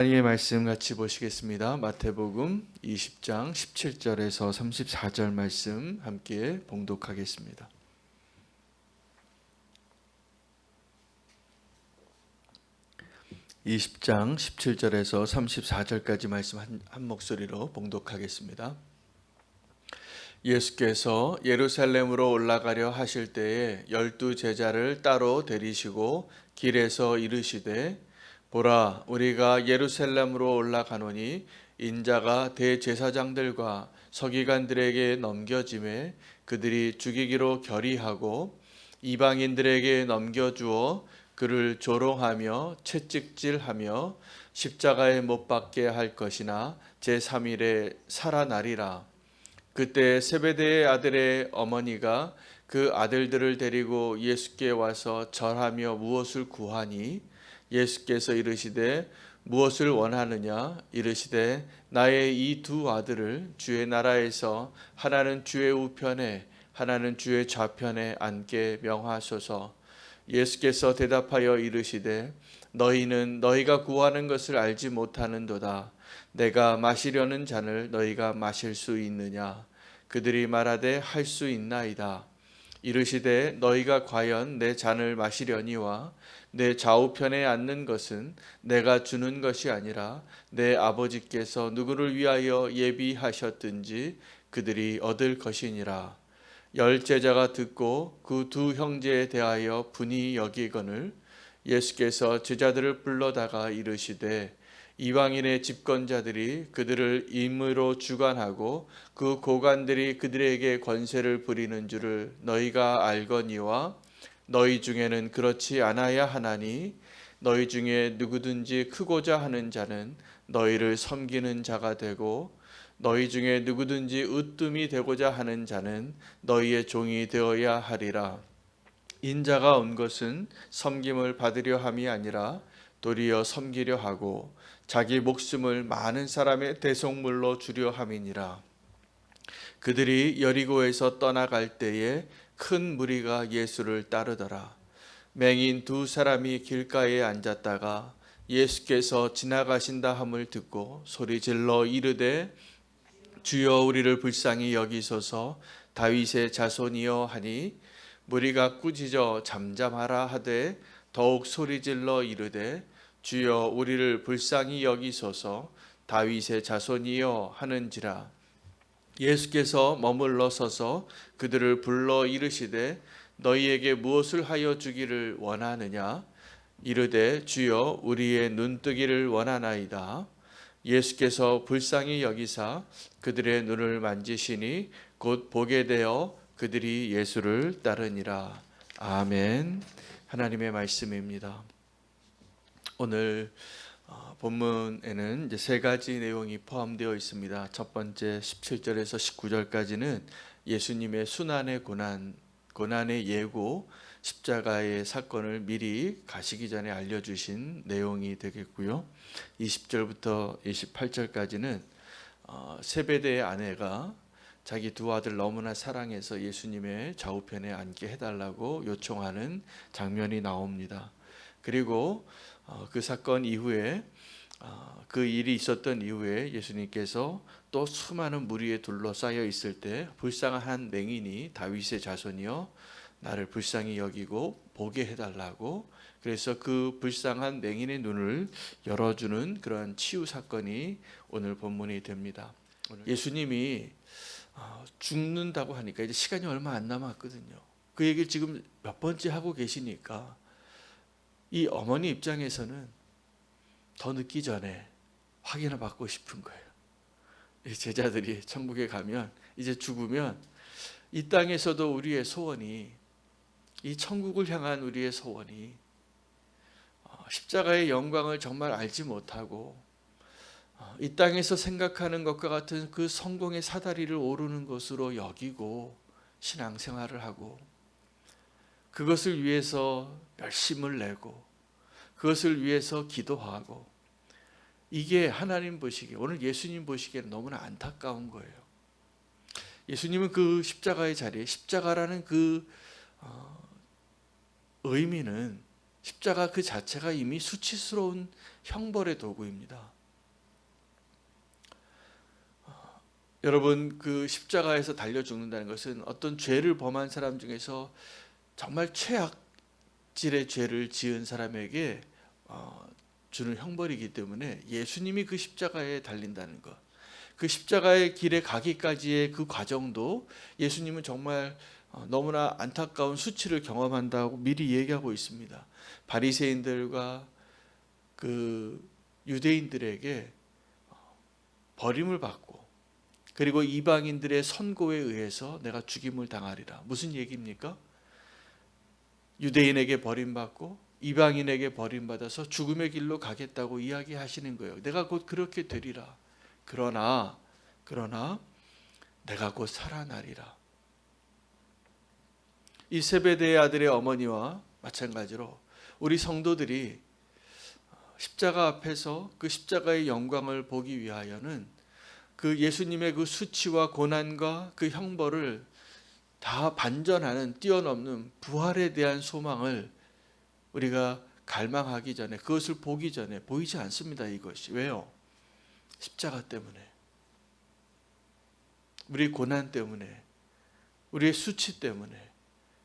하나님의 말씀 같이 보시겠습니다. 마태복음 20장 17절에서 34절 말씀 함께 봉독하겠습니다. 20장 17절에서 34절까지 말씀 한 목소리로 봉독하겠습니다. 예수께서 예루살렘으로 올라가려 하실 때에 12 제자를 따로 데리시고 길에서 이르시되 보라, 우리가 예루살렘으로 올라가노니 인자가 대제사장들과 서기관들에게 넘겨짐에 그들이 죽이기로 결의하고 이방인들에게 넘겨주어 그를 조롱하며 채찍질하며 십자가에 못 박게 할 것이나 제3일에 살아나리라. 그때 세베대의 아들의 어머니가 그 아들들을 데리고 예수께 와서 절하며 무엇을 구하니 예수께서 이르시되 무엇을 원하느냐 이르시되 나의 이 두 아들을 주의 나라에서 하나는 주의 우편에 하나는 주의 좌편에 앉게 명하소서. 예수께서 대답하여 이르시되 너희는 너희가 구하는 것을 알지 못하는도다. 내가 마시려는 잔을 너희가 마실 수 있느냐? 그들이 말하되 할 수 있나이다. 이르시되 너희가 과연 내 잔을 마시려니와 내 좌우편에 앉는 것은 내가 주는 것이 아니라 내 아버지께서 누구를 위하여 예비하셨든지 그들이 얻을 것이니라. 10 제자가 듣고 그 두 형제에 대하여 분이 여기거늘 예수께서 제자들을 불러다가 이르시되 이방인의 집권자들이 그들을 임의로 주관하고 그 고관들이 그들에게 권세를 부리는 줄을 너희가 알거니와 너희 중에는 그렇지 않아야 하나니 너희 중에 누구든지 크고자 하는 자는 너희를 섬기는 자가 되고 너희 중에 누구든지 으뜸이 되고자 하는 자는 너희의 종이 되어야 하리라. 인자가 온 것은 섬김을 받으려 함이 아니라 도리어 섬기려 하고 자기 목숨을 많은 사람의 대속물로 주려 함이니라. 그들이 여리고에서 떠나갈 때에 큰 무리가 예수를 따르더라. 맹인 2 사람이 길가에 앉았다가 예수께서 지나가신다 함을 듣고 소리질러 이르되 주여 우리를 불쌍히 여기소서. 다윗의 자손이여 하니 무리가 꾸짖어 잠잠하라 하되 더욱 소리질러 이르되 주여 우리를 불쌍히 여기소서. 다윗의 자손이여 하는지라. 예수께서 머물러 서서 그들을 불러 이르시되 너희에게 무엇을 하여 주기를 원하느냐? 이르되 주여 우리의 눈뜨기를 원하나이다. 예수께서 불쌍히 여기사 그들의 눈을 만지시니 곧 보게 되어 그들이 예수를 따르니라. 아멘. 하나님의 말씀입니다. 오늘 본문에는 이제 3가지 내용이 포함되어 있습니다. 첫 번째 17절에서 19절까지는 예수님의 순환의 고난의 예고, 십자가의 사건을 미리 가시기 전에 알려주신 내용이 되겠고요. 20절부터 28절까지는 세베대의 아내가 자기 2 아들 너무나 사랑해서 예수님의 좌우편에 앉게 해달라고 요청하는 장면이 나옵니다. 그리고 그 사건 이후에 그 일이 있었던 이후에 예수님께서 또 수많은 무리에 둘러싸여 있을 때 불쌍한 한 맹인이 다윗의 자손이여 나를 불쌍히 여기고 보게 해달라고, 그래서 그 불쌍한 맹인의 눈을 열어주는 그런 치유 사건이 오늘 본문이 됩니다. 예수님이 죽는다고 하니까 이제 시간이 얼마 안 남았거든요. 그 얘기를 지금 몇 번째 하고 계시니까 이 어머니 입장에서는 더 늦기 전에 확인을 받고 싶은 거예요. 이 제자들이 천국에 가면, 이제 죽으면 이 땅에서도 우리의 소원이, 이 천국을 향한 우리의 소원이 십자가의 영광을 정말 알지 못하고 이 땅에서 생각하는 것과 같은 그 성공의 사다리를 오르는 것으로 여기고 신앙생활을 하고 그것을 위해서 열심을 내고 그것을 위해서 기도하고, 이게 하나님 보시기에, 오늘 예수님 보시기에는 너무나 안타까운 거예요. 예수님은 그 십자가의 자리에, 십자가라는 그 의미는 십자가 그 자체가 이미 수치스러운 형벌의 도구입니다. 여러분, 그 십자가에서 달려 죽는다는 것은 어떤 죄를 범한 사람 중에서 정말 최악질의 죄를 지은 사람에게 주는 형벌이기 때문에 예수님이 그 십자가에 달린다는 것, 그 십자가의 길에 가기까지의 그 과정도 예수님은 정말 너무나 안타까운 수치를 경험한다고 미리 얘기하고 있습니다. 바리새인들과 그 유대인들에게 버림을 받고, 그리고 이방인들의 선고에 의해서 내가 죽임을 당하리라. 무슨 얘기입니까? 유대인에게 버림받고 이방인에게 버림받아서 죽음의 길로 가겠다고 이야기하시는 거예요. 내가 곧 그렇게 되리라. 그러나 내가 곧 살아나리라. 이 세베대의 아들의 어머니와 마찬가지로 우리 성도들이 십자가 앞에서 그 십자가의 영광을 보기 위하여는 그 예수님의 그 수치와 고난과 그 형벌을 다 반전하는, 뛰어넘는 부활에 대한 소망을 우리가 갈망하기 전에, 그것을 보기 전에 보이지 않습니다. 이것이 왜요? 십자가 때문에, 우리의 고난 때문에, 우리의 수치 때문에.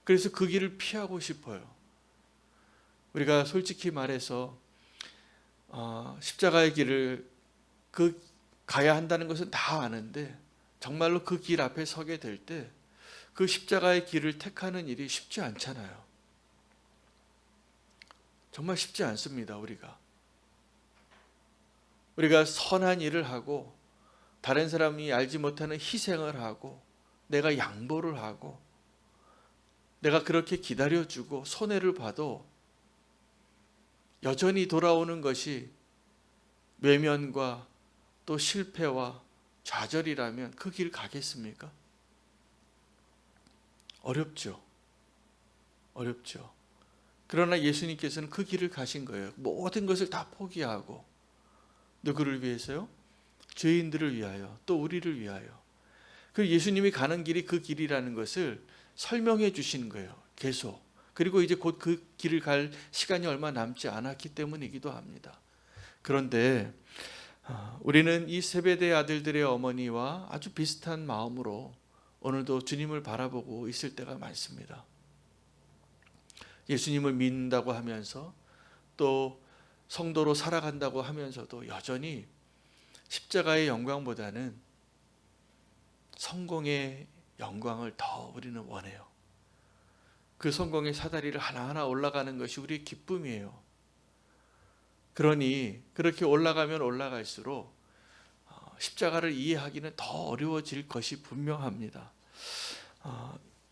그래서 그 길을 피하고 싶어요. 우리가 솔직히 말해서 십자가의 길을 가야 한다는 것은 다 아는데 정말로 그 길 앞에 서게 될 때 그 십자가의 길을 택하는 일이 쉽지 않잖아요. 정말 쉽지 않습니다. 우리가 선한 일을 하고 다른 사람이 알지 못하는 희생을 하고 내가 양보를 하고 내가 그렇게 기다려주고 손해를 봐도 여전히 돌아오는 것이 외면과 또 실패와 좌절이라면 그 길 가겠습니까? 어렵죠. 그러나 예수님께서는 그 길을 가신 거예요. 모든 것을 다 포기하고. 누구를 위해서요? 죄인들을 위하여, 또 우리를 위하여. 그 예수님이 가는 길이 그 길이라는 것을 설명해 주시는 거예요. 계속. 그리고 이제 곧 그 길을 갈 시간이 얼마 남지 않았기 때문이기도 합니다. 그런데 우리는 이 세베대 아들들의 어머니와 아주 비슷한 마음으로 오늘도 주님을 바라보고 있을 때가 많습니다. 예수님을 믿는다고 하면서 또 성도로 살아간다고 하면서도 여전히 십자가의 영광보다는 성공의 영광을 더 우리는 원해요. 그 성공의 사다리를 하나하나 올라가는 것이 우리의 기쁨이에요. 그러니 그렇게 올라가면 올라갈수록 십자가를 이해하기는 더 어려워질 것이 분명합니다.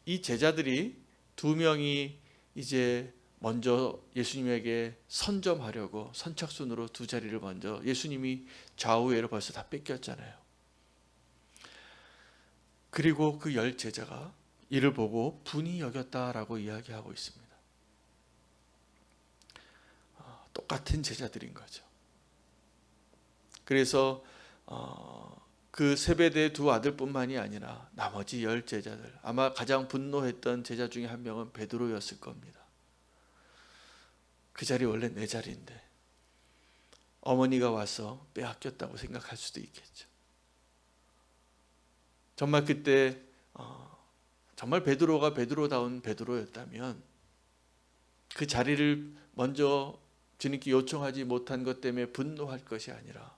이 제자들이 두 명이 이제 먼저 예수님에게 선점하려고 선착순으로 두 자리를 먼저, 예수님이 좌우에로 벌써 다 뺏겼잖아요. 그리고 그 10 제자가 이를 보고 분이 여겼다라고 이야기하고 있습니다. 똑같은 제자들인 거죠. 그래서 그 세베대의 두 아들뿐만이 아니라 나머지 10 제자들, 아마 가장 분노했던 제자 중에 한 명은 베드로였을 겁니다. 그 자리 원래 내 자리인데 어머니가 와서 빼앗겼다고 생각할 수도 있겠죠. 정말 그때 정말 베드로가 베드로다운 베드로였다면 그 자리를 먼저 주님께 요청하지 못한 것 때문에 분노할 것이 아니라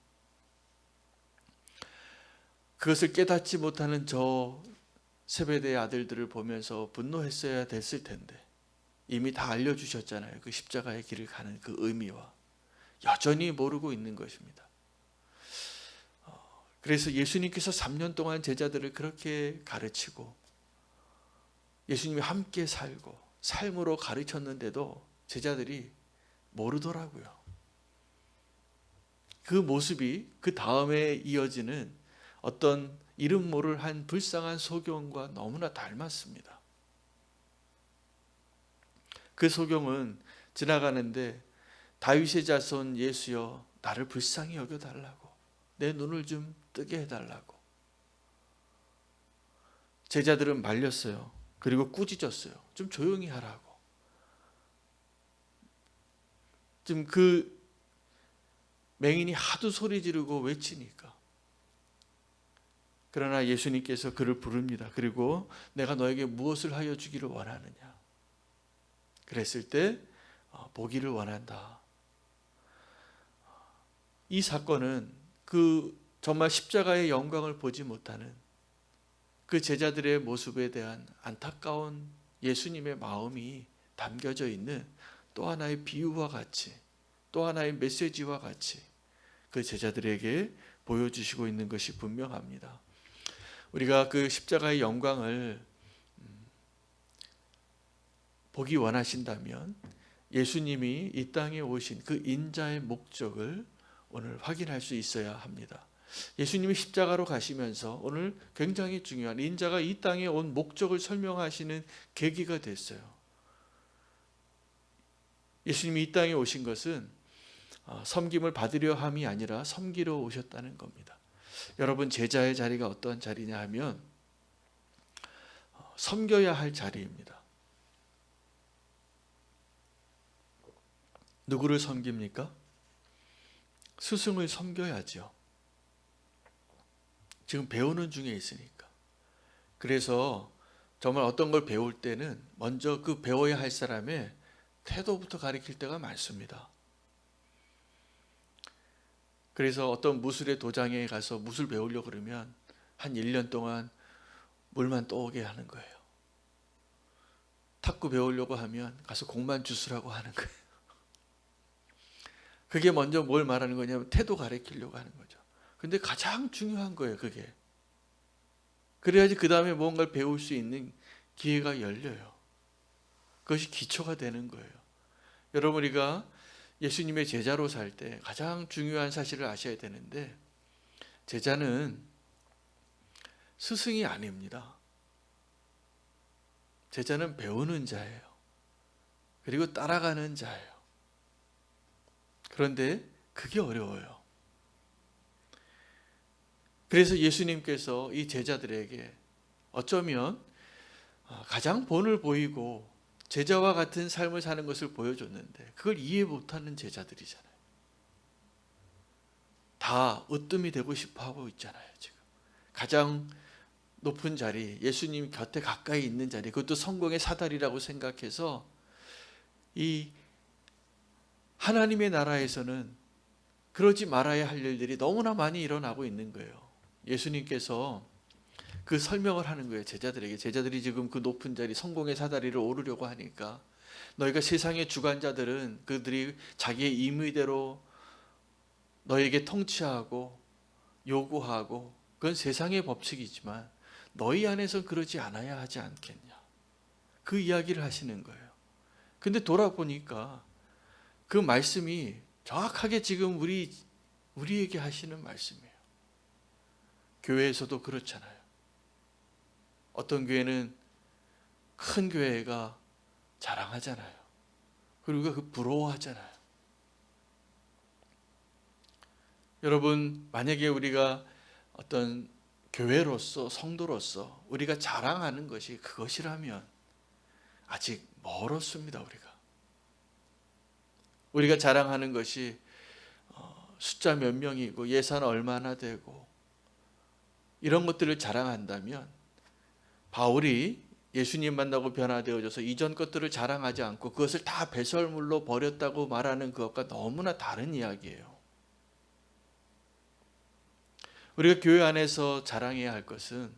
그것을 깨닫지 못하는 저 세베대의 아들들을 보면서 분노했어야 됐을 텐데 이미 다 알려주셨잖아요. 그 십자가의 길을 가는 그 의미와. 여전히 모르고 있는 것입니다. 그래서 예수님께서 3년 동안 제자들을 그렇게 가르치고 예수님이 함께 살고 삶으로 가르쳤는데도 제자들이 모르더라고요. 그 모습이 그 다음에 이어지는 어떤 이름 모를 한 불쌍한 소경과 너무나 닮았습니다. 그 소경은 지나가는데 다윗의 자손 예수여 나를 불쌍히 여겨달라고, 내 눈을 좀 뜨게 해달라고. 제자들은 말렸어요. 그리고 꾸짖었어요. 좀 조용히 하라고. 지금 그 맹인이 하도 소리 지르고 외치니까. 그러나 예수님께서 그를 부릅니다. 그리고 내가 너에게 무엇을 하여 주기를 원하느냐. 그랬을 때 보기를 원한다. 이 사건은 그 정말 십자가의 영광을 보지 못하는 그 제자들의 모습에 대한 안타까운 예수님의 마음이 담겨져 있는 또 하나의 비유와 같이, 또 하나의 메시지와 같이 그 제자들에게 보여주시고 있는 것이 분명합니다. 우리가 그 십자가의 영광을 보기 원하신다면 예수님이 이 땅에 오신 그 인자의 목적을 오늘 확인할 수 있어야 합니다. 예수님이 십자가로 가시면서 오늘 굉장히 중요한 인자가 이 땅에 온 목적을 설명하시는 계기가 됐어요. 예수님이 이 땅에 오신 것은 섬김을 받으려 함이 아니라 섬기러 오셨다는 겁니다. 여러분, 제자의 자리가 어떤 자리냐 하면 섬겨야 할 자리입니다. 누구를 섬깁니까? 스승을 섬겨야죠. 지금 배우는 중에 있으니까. 그래서 정말 어떤 걸 배울 때는 먼저 그 배워야 할 사람의 태도부터 가르칠 때가 많습니다. 그래서 어떤 무술의 도장에 가서 무술 배우려고 그러면 한 1년 동안 물만 떠오게 하는 거예요. 탁구 배우려고 하면 가서 공만 주스라고 하는 거예요. 그게 먼저 뭘 말하는 거냐면 태도 가르치려고 하는 거죠. 근데 가장 중요한 거예요, 그게. 그래야지 그 다음에 뭔가를 배울 수 있는 기회가 열려요. 그것이 기초가 되는 거예요. 여러분, 우리가 예수님의 제자로 살 때 가장 중요한 사실을 아셔야 되는데, 제자는 스승이 아닙니다. 제자는 배우는 자예요. 그리고 따라가는 자예요. 그런데 그게 어려워요. 그래서 예수님께서 이 제자들에게 어쩌면 가장 본을 보이고 제자와 같은 삶을 사는 것을 보여줬는데 그걸 이해 못하는 제자들이잖아요. 다 으뜸이 되고 싶어 하고 있잖아요. 지금 가장 높은 자리, 예수님 곁에 가까이 있는 자리, 그것도 성공의 사다리라고 생각해서 이 하나님의 나라에서는 그러지 말아야 할 일들이 너무나 많이 일어나고 있는 거예요. 예수님께서 그 설명을 하는 거예요. 제자들에게. 제자들이 지금 그 높은 자리, 성공의 사다리를 오르려고 하니까 너희가 세상의 주관자들은 그들이 자기의 임의대로 너에게 통치하고 요구하고 그건 세상의 법칙이지만 너희 안에서 그러지 않아야 하지 않겠냐. 그 이야기를 하시는 거예요. 근데 돌아보니까 그 말씀이 정확하게 지금 우리에게 하시는 말씀이에요. 교회에서도 그렇잖아요. 어떤 교회는 큰 교회가 자랑하잖아요. 그리고 그 부러워하잖아요. 여러분, 만약에 우리가 어떤 교회로서, 성도로서 우리가 자랑하는 것이 그것이라면 아직 멀었습니다. 우리가 자랑하는 것이 숫자 몇 명이고 예산 얼마나 되고 이런 것들을 자랑한다면 바울이 예수님 만나고 변화되어져서 이전 것들을 자랑하지 않고 그것을 다 배설물로 버렸다고 말하는 그것과 너무나 다른 이야기예요. 우리가 교회 안에서 자랑해야 할 것은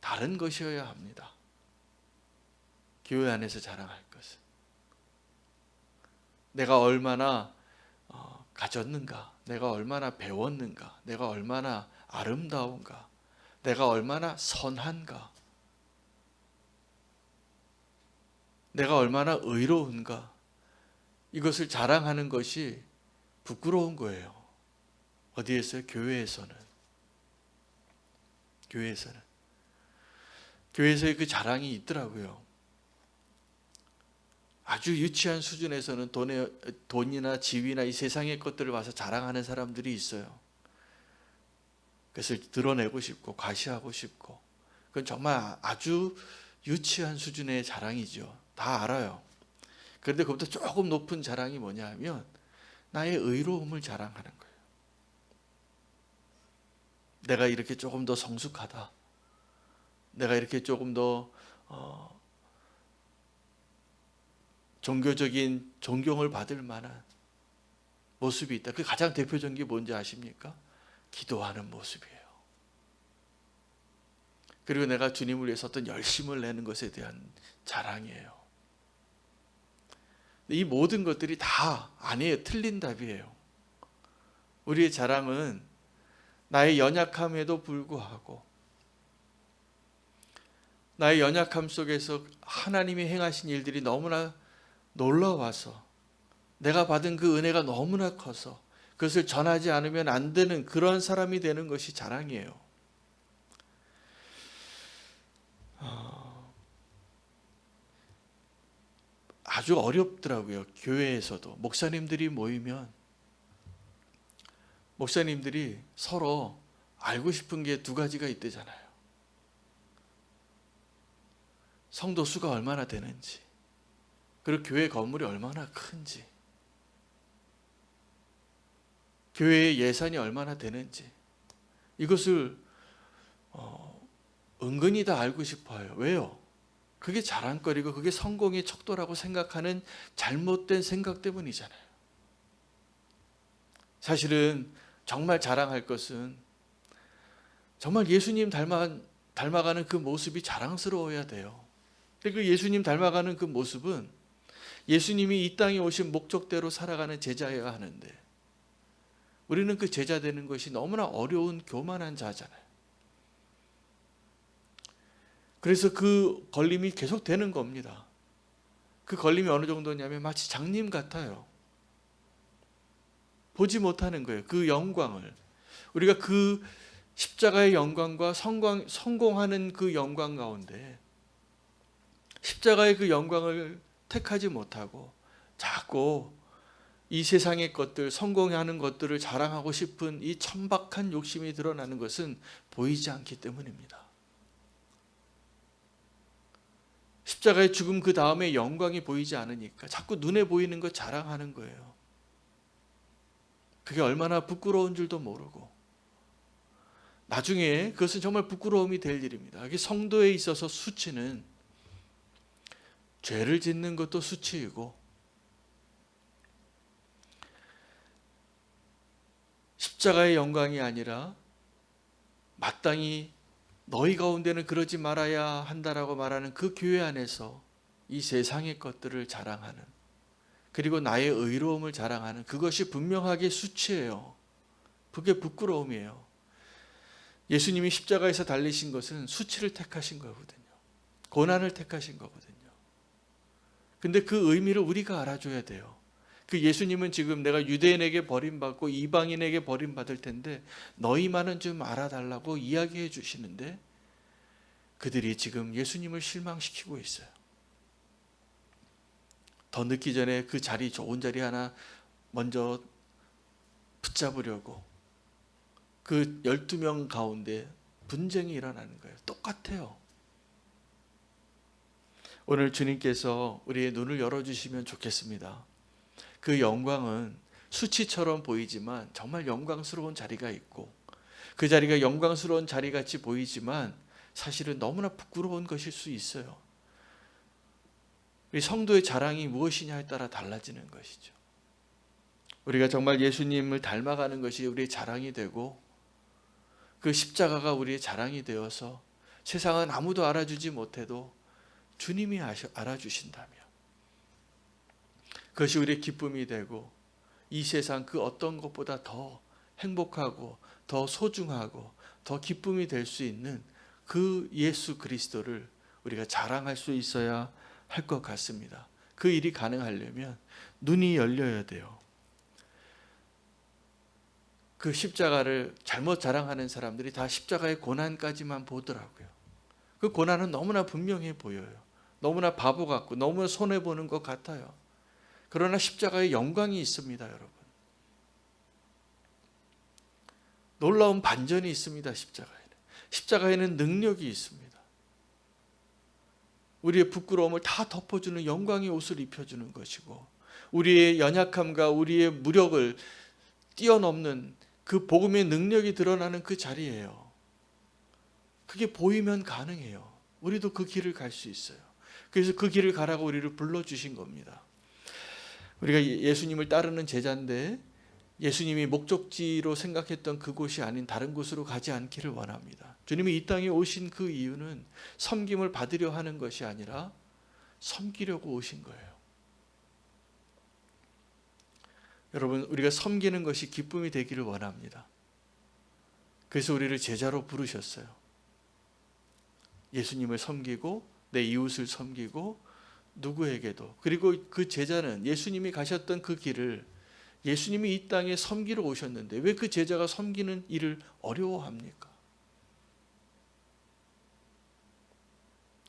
다른 것이어야 합니다. 교회 안에서 자랑할 것은 내가 얼마나 가졌는가, 내가 얼마나 배웠는가, 내가 얼마나 아름다운가, 내가 얼마나 선한가, 내가 얼마나 의로운가, 이것을 자랑하는 것이 부끄러운 거예요. 어디에서요? 교회에서는. 교회에서의 그 자랑이 있더라고요. 아주 유치한 수준에서는 돈이나 지위나 이 세상의 것들을 봐서 자랑하는 사람들이 있어요. 그것을 드러내고 싶고 과시하고 싶고, 그건 정말 아주 유치한 수준의 자랑이죠. 다 알아요. 그런데 그것보다 조금 높은 자랑이 뭐냐 하면 나의 의로움을 자랑하는 거예요. 내가 이렇게 조금 더 성숙하다. 내가 이렇게 조금 더 종교적인 존경을 받을 만한 모습이 있다. 그 가장 대표적인 게 뭔지 아십니까? 기도하는 모습이에요. 그리고 내가 주님을 위해서 어떤 열심을 내는 것에 대한 자랑이에요. 이 모든 것들이 다 아니에요. 틀린 답이에요. 우리의 자랑은 나의 연약함에도 불구하고 나의 연약함 속에서 하나님이 행하신 일들이 너무나 놀라워서 내가 받은 그 은혜가 너무나 커서 그것을 전하지 않으면 안 되는 그런 사람이 되는 것이 자랑이에요. 아주 어렵더라고요. 교회에서도 목사님들이 모이면 목사님들이 서로 알고 싶은 게 두 가지가 있대잖아요. 성도 수가 얼마나 되는지, 그리고 교회 건물이 얼마나 큰지, 교회의 예산이 얼마나 되는지, 이것을 은근히 다 알고 싶어요. 왜요? 그게 자랑거리고 그게 성공의 척도라고 생각하는 잘못된 생각 때문이잖아요. 사실은 정말 자랑할 것은 정말 예수님 닮아가는 그 모습이 자랑스러워야 돼요. 그 예수님 닮아가는 그 모습은 예수님이 이 땅에 오신 목적대로 살아가는 제자여야 하는데 우리는 그 제자 되는 것이 너무나 어려운 교만한 자잖아요. 그래서 그 걸림이 계속 되는 겁니다. 그 걸림이 어느 정도냐면 마치 장님 같아요. 보지 못하는 거예요. 그 영광을. 우리가 그 십자가의 영광과 성공하는 그 영광 가운데 십자가의 그 영광을 택하지 못하고 자꾸 이 세상의 것들, 성공하는 것들을 자랑하고 싶은 이 천박한 욕심이 드러나는 것은 보이지 않기 때문입니다. 십자가의 죽음 그 다음에 영광이 보이지 않으니까 자꾸 눈에 보이는 것 자랑하는 거예요. 그게 얼마나 부끄러운 줄도 모르고 나중에 그것은 정말 부끄러움이 될 일입니다. 이게 성도에 있어서 수치는 죄를 짓는 것도 수치이고 십자가의 영광이 아니라 마땅히 너희 가운데는 그러지 말아야 한다라고 말하는 그 교회 안에서 이 세상의 것들을 자랑하는, 그리고 나의 의로움을 자랑하는 그것이 분명하게 수치예요. 그게 부끄러움이에요. 예수님이 십자가에서 달리신 것은 수치를 택하신 거거든요. 고난을 택하신 거거든요. 근데 그 의미를 우리가 알아줘야 돼요. 그 예수님은 지금 내가 유대인에게 버림받고 이방인에게 버림받을 텐데 너희만은 좀 알아달라고 이야기해 주시는데 그들이 지금 예수님을 실망시키고 있어요. 더 늦기 전에 그 자리, 좋은 자리 하나 먼저 붙잡으려고 그 12명 가운데 분쟁이 일어나는 거예요. 똑같아요. 오늘 주님께서 우리의 눈을 열어주시면 좋겠습니다. 그 영광은 수치처럼 보이지만 정말 영광스러운 자리가 있고 그 자리가 영광스러운 자리같이 보이지만 사실은 너무나 부끄러운 것일 수 있어요. 우리 성도의 자랑이 무엇이냐에 따라 달라지는 것이죠. 우리가 정말 예수님을 닮아가는 것이 우리의 자랑이 되고 그 십자가가 우리의 자랑이 되어서 세상은 아무도 알아주지 못해도 주님이 알아주신다면 그것이 우리의 기쁨이 되고 이 세상 그 어떤 것보다 더 행복하고 더 소중하고 더 기쁨이 될 수 있는 그 예수 그리스도를 우리가 자랑할 수 있어야 할 것 같습니다. 그 일이 가능하려면 눈이 열려야 돼요. 그 십자가를 잘못 자랑하는 사람들이 다 십자가의 고난까지만 보더라고요. 그 고난은 너무나 분명해 보여요. 너무나 바보 같고 너무나 손해보는 것 같아요. 그러나 십자가의 영광이 있습니다, 여러분. 놀라운 반전이 있습니다, 십자가에는. 십자가에는 능력이 있습니다. 우리의 부끄러움을 다 덮어주는 영광의 옷을 입혀주는 것이고, 우리의 연약함과 우리의 무력을 뛰어넘는 그 복음의 능력이 드러나는 그 자리예요. 그게 보이면 가능해요. 우리도 그 길을 갈 수 있어요. 그래서 그 길을 가라고 우리를 불러주신 겁니다. 우리가 예수님을 따르는 제자인데 예수님이 목적지로 생각했던 그곳이 아닌 다른 곳으로 가지 않기를 원합니다. 주님이 이 땅에 오신 그 이유는 섬김을 받으려 하는 것이 아니라 섬기려고 오신 거예요. 여러분, 우리가 섬기는 것이 기쁨이 되기를 원합니다. 그래서 우리를 제자로 부르셨어요. 예수님을 섬기고 내 이웃을 섬기고 누구에게도, 그리고 그 제자는 예수님이 가셨던 그 길을, 예수님이 이 땅에 섬기러 오셨는데 왜 그 제자가 섬기는 일을 어려워합니까?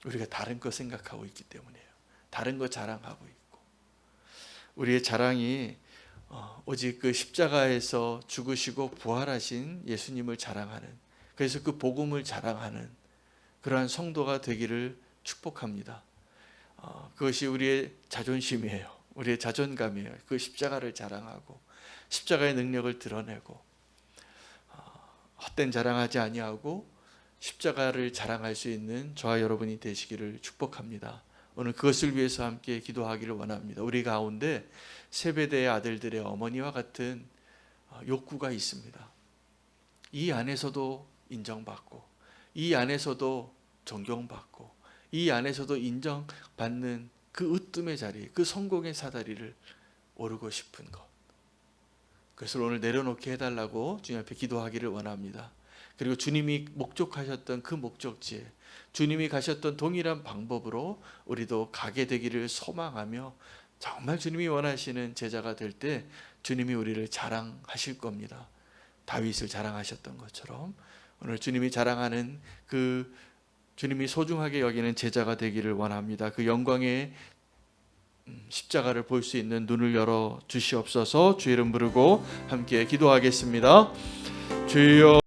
우리가 다른 거 생각하고 있기 때문이에요. 다른 거 자랑하고 있고, 우리의 자랑이 오직 그 십자가에서 죽으시고 부활하신 예수님을 자랑하는, 그래서 그 복음을 자랑하는 그러한 성도가 되기를 축복합니다. 그것이 우리의 자존심이에요. 우리의 자존감이에요. 그 십자가를 자랑하고 십자가의 능력을 드러내고 헛된 자랑하지 아니하고 십자가를 자랑할 수 있는 저와 여러분이 되시기를 축복합니다. 오늘 그것을 위해서 함께 기도하기를 원합니다. 우리 가운데 세베대의 아들들의 어머니와 같은 욕구가 있습니다. 이 안에서도 인정받고, 이 안에서도 존경받고, 이 안에서도 인정받는 그 으뜸의 자리, 그 성공의 사다리를 오르고 싶은 것, 그것을 오늘 내려놓게 해달라고 주님 앞에 기도하기를 원합니다. 그리고 주님이 목적하셨던 그 목적지에 주님이 가셨던 동일한 방법으로 우리도 가게 되기를 소망하며, 정말 주님이 원하시는 제자가 될 때 주님이 우리를 자랑하실 겁니다. 다윗을 자랑하셨던 것처럼 오늘 주님이 자랑하는 그 주님이 소중하게 여기는 제자가 되기를 원합니다. 그 영광의 십자가를 볼 수 있는 눈을 열어 주시옵소서. 주의 이름 부르고 함께 기도하겠습니다. 주여